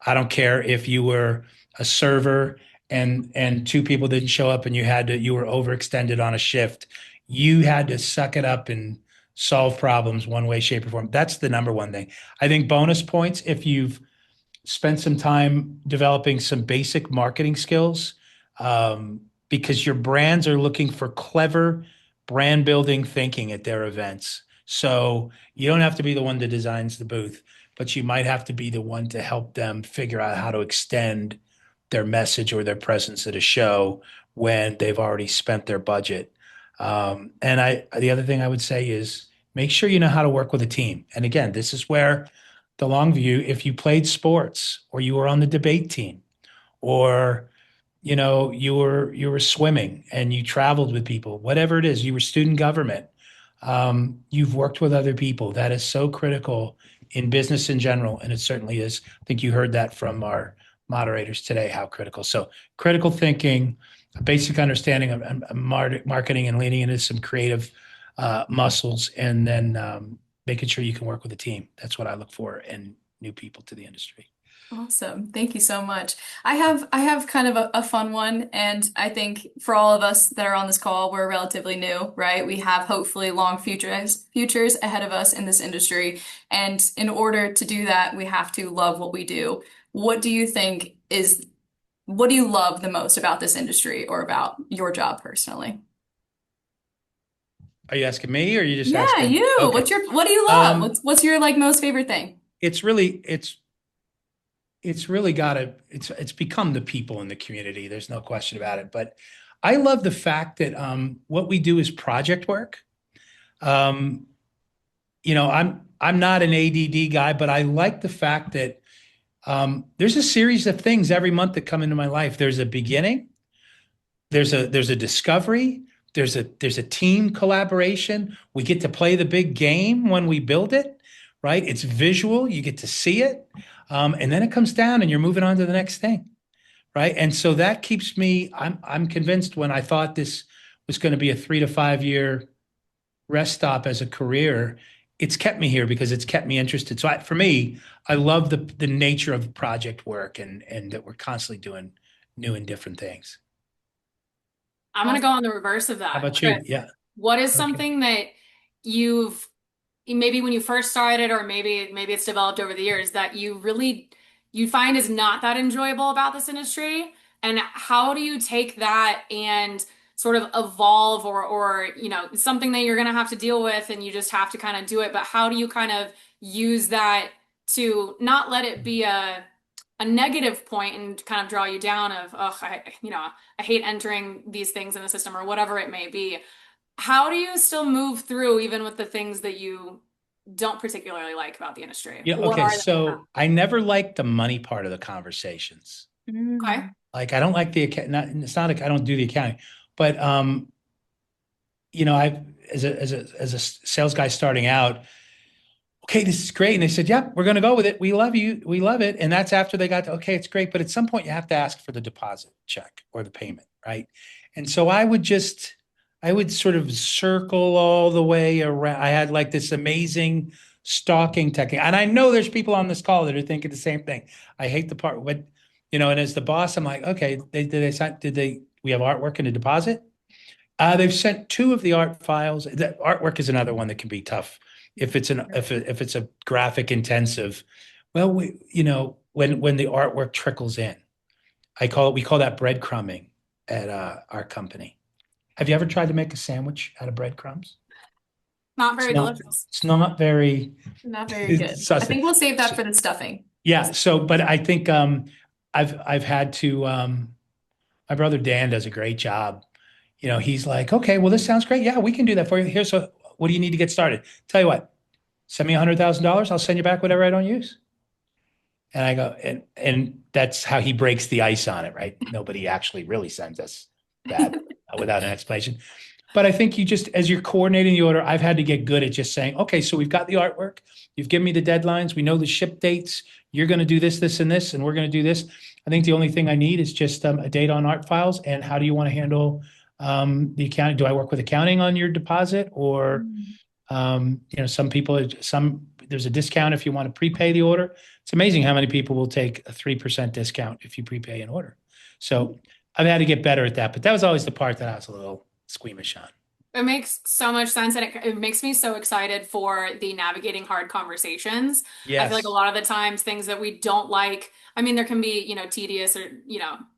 I don't care if you were a server and 2 people didn't show up and you were overextended on a shift. You had to suck it up and solve problems one way, shape, or form. That's the number one thing. I think bonus points if you've spent some time developing some basic marketing skills, because your brands are looking for clever brand building thinking at their events. So you don't have to be the one that designs the booth, but you might have to be the one to help them figure out how to extend their message or their presence at a show when they've already spent their budget. The other thing I would say is make sure you know how to work with a team. And again, this is where the long view, if you played sports or you were on the debate team or you were swimming and you traveled with people, whatever it is, you were student government, you've worked with other people. That is so critical in business in general. And it certainly is. I think you heard that from our moderators today, how critical. So critical thinking, a basic understanding of marketing and leaning into some creative muscles, and then making sure you can work with a team. That's what I look for in new people to the industry. Awesome. Thank you so much. I have kind of a fun one, and I think for all of us that are on this call, we're relatively new, right? We have hopefully long futures ahead of us in this industry. And in order to do that, we have to love what we do. What do you love the most about this industry or about your job personally? Are you asking me or are you just Yeah, asking? you. Okay. What do you love? What's your most favorite thing? It's become the people in the community. There's no question about it. But I love the fact that what we do is project work. I'm not an ADD guy, but I like the fact that there's a series of things every month that come into my life. There's a beginning, there's a discovery, there's a team collaboration. We get to play the big game when we build it, right? It's visual, you get to see it. And then it comes down and you're moving on to the next thing, right? And so that keeps me, I'm convinced when I thought this was going to be a 3 to 5 year rest stop as a career, it's kept me here because it's kept me interested. So for me, I love the nature of project work and that we're constantly doing new and different things. I'm going to go on the reverse of How that. about Chris, you? Yeah. what is Okay. something that you've maybe when you first started, or maybe it's developed over the years, that you find is not that enjoyable about this industry? And how do you take that and sort of evolve, or something that you're going to have to deal with and you just have to kind of do it, but how do you kind of use that to not let it be a negative point and kind of draw you down of, oh, I hate entering these things in the system or whatever it may be. How do you still move through even with the things that you don't particularly like about the industry? Yeah. What Okay. are they? So I never liked the money part of the conversations. Okay. Like I don't like the account. Not, it's not like I don't do the accounting, but I as a sales guy starting out, okay, this is great. And they said, yeah, we're going to go with it. We love you. We love it. And that's after they got to, okay, it's great. But at some point you have to ask for the deposit check or the payment. Right. And so I would sort of circle all the way around. I had like this amazing stalking technique. And I know there's people on this call that are thinking the same thing. I hate the part, but and as the boss, I'm like, okay, we have artwork and a deposit? They've sent two of the art files. The artwork is another one that can be tough if it's a graphic intensive. Well, when the artwork trickles in, we call that breadcrumbing at our company. Have you ever tried to make a sandwich out of breadcrumbs? Not It's very not. delicious. It's not very. Not very It's good. I sustenance. think we'll save that So, for the stuffing. yeah. So, but I think I've had to. My brother Dan does a great job. He's like, okay, well, this sounds great. Yeah, we can do that for you. What do you need to get started? Tell you what, send me $100,000. I'll send you back whatever I don't use. And I go, and that's how he breaks the ice on it, right? Nobody actually really sends us that without an explanation. But I think as you're coordinating the order, I've had to get good at just saying, okay, so we've got the artwork. You've given me the deadlines. We know the ship dates. You're going to do this, this, and this, and we're going to do this. I think the only thing I need is just a date on art files. And how do you want to handle the accounting? Do I work with accounting on your deposit, or there's a discount if you want to prepay the order. It's amazing how many people will take a 3% discount if you prepay an order. So I've had to get better at that, but that was always the part that I was a little squeamish on. It makes so much sense, and it makes me so excited for the navigating hard conversations. I feel like a Yes. lot of the times things that we don't like, I mean, there can be, tedious or,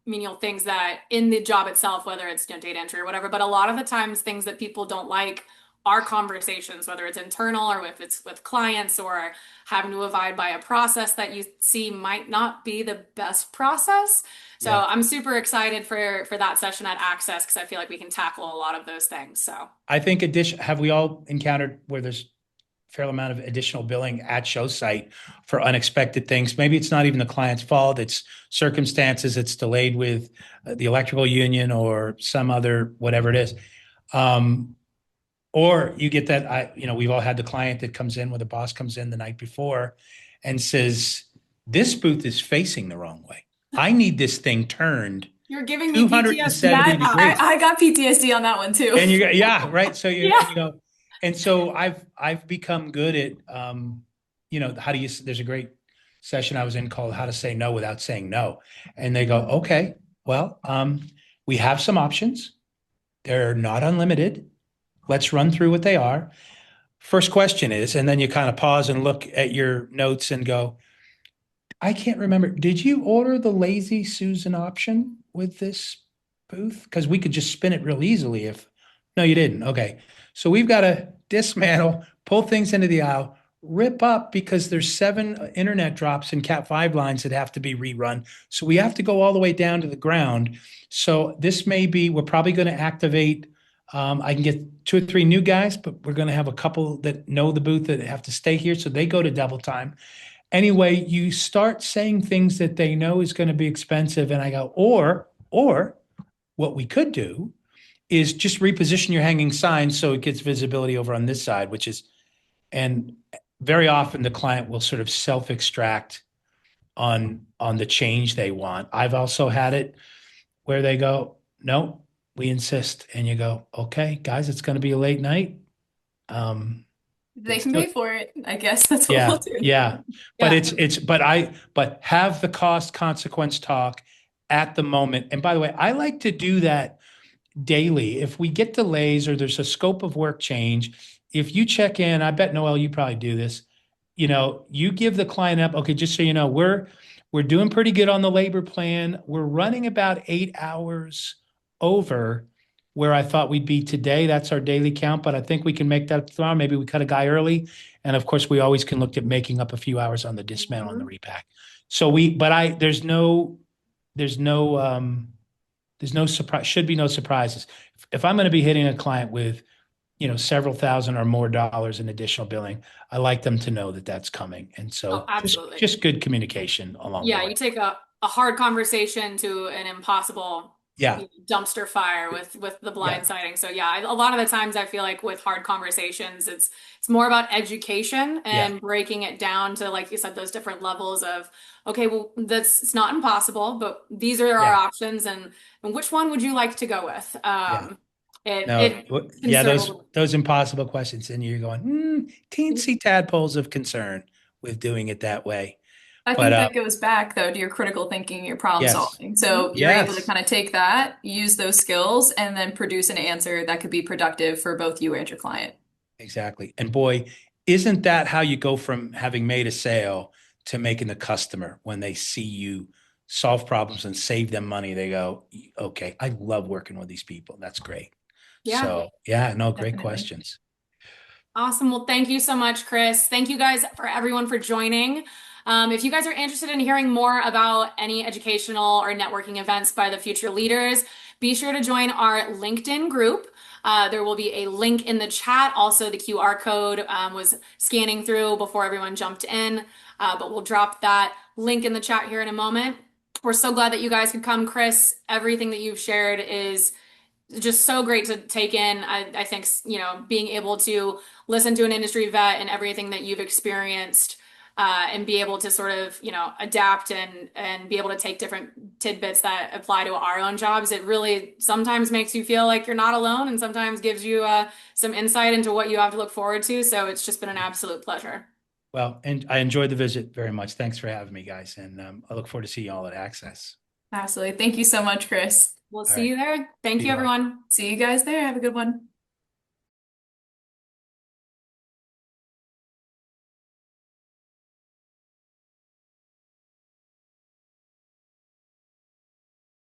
menial things that in the job itself, whether it's, data entry or whatever, but a lot of the times things that people don't like are conversations, whether it's internal or if it's with clients or having to abide by a process that you see might not be the best process. So Yeah. I'm super excited for that session at Access because I feel like we can tackle a lot of those things. So I think have we all encountered where there's a fair amount of additional billing at show site for unexpected things? Maybe it's not even the client's fault. It's circumstances. It's delayed with the electrical union or some other, whatever it is. Or you get that, we've all had the client that comes in where the boss comes in the night before and says, this booth is facing the wrong way. I need this thing turned you're giving me PTSD 270 That now. degrees. I got PTSD on that one too. And yeah, right. So Yeah. and so I've become good at, there's a great session I was in called How to Say No Without Saying No. And they go, okay, well, we have some options. They're not unlimited. Let's run through what they are. First question is, and then you kind of pause and look at your notes and go, I can't remember. Did you order the Lazy Susan option with this booth? Because we could just spin it real easily no, you didn't. Okay. So we've got to dismantle, pull things into the aisle, rip up because there's 7 internet drops and Cat5 lines that have to be rerun. So we have to go all the way down to the ground. So we're probably going to activate. I can get 2 or 3 new guys, but we're going to have a couple that know the booth that have to stay here. So they go to double time. Anyway, you start saying things that they know is going to be expensive. And I go, or what we could do is just reposition your hanging sign so it gets visibility over on this side, and very often the client will sort of self-extract on the change they want. I've also had it where they go, no, we insist. And you go, okay, guys, it's going to be a late night. They can pay for it. I guess that's what we'll Yeah, do. yeah. But Yeah. but have the cost consequence talk at the moment. And by the way, I like to do that daily. If we get delays or there's a scope of work change, if you check in, I bet Noel, you probably do this. You give the client up, okay, just so you know, we're doing pretty good on the labor plan. We're running about 8 hours over where I thought we'd be today. That's our daily count, but I think we can make that up tomorrow. Maybe we cut a guy early. And of course, we always can look at making up a few hours on the dismount on the repack. So there's no surprise, should be no surprises. If I'm going to be hitting a client with, several thousand or more dollars in additional billing, I like them to know that that's coming. And Oh, so absolutely. just good communication along the Yeah, way. you take a hard conversation to an impossible Yeah. dumpster fire with the Yeah. blindsiding. So yeah, a lot of the times I feel like with hard conversations, it's more about education Yeah. and breaking it down to, like you said, those different levels of, okay, well, it's not impossible, but these are our Yeah. options, and which one would you like to go with? Yeah. It No, it can yeah, serve a those little. those impossible questions, and you're going, teensy tadpoles of concern with doing it that way. I But think that goes back though to your critical thinking, your problem yes, solving. So you're able to yes, kind of take that, use those skills, and then produce an answer that could be productive for both you and your client. exactly. And boy, isn't that how you go from having made a sale to making the customer when they see you solve problems and save them money? They go, okay, I love working with these people. That's great. Yeah. So yeah, no, great Definitely. questions. Awesome. Well, thank you so much, Chris. Thank you guys for everyone for joining. If you guys are interested in hearing more about any educational or networking events by the future leaders, be sure to join our LinkedIn group. There will be a link in the chat. Also, the QR code was scanning through before everyone jumped in, but we'll drop that link in the chat here in a moment. We're so glad that you guys could come, Chris. Everything that you've shared is just so great to take in. I think, being able to listen to an industry vet and everything that you've experienced, and be able to sort of, adapt and be able to take different tidbits that apply to our own jobs. It really sometimes makes you feel like you're not alone, and sometimes gives you some insight into what you have to look forward to. So it's just been an absolute pleasure. Well, and I enjoyed the visit very much. Thanks for having me, guys. And I look forward to seeing you all at Access. Absolutely. Thank you so much, Chris. We'll All see right. you there. Thank Be you, well. everyone. See you guys there. Have a good one.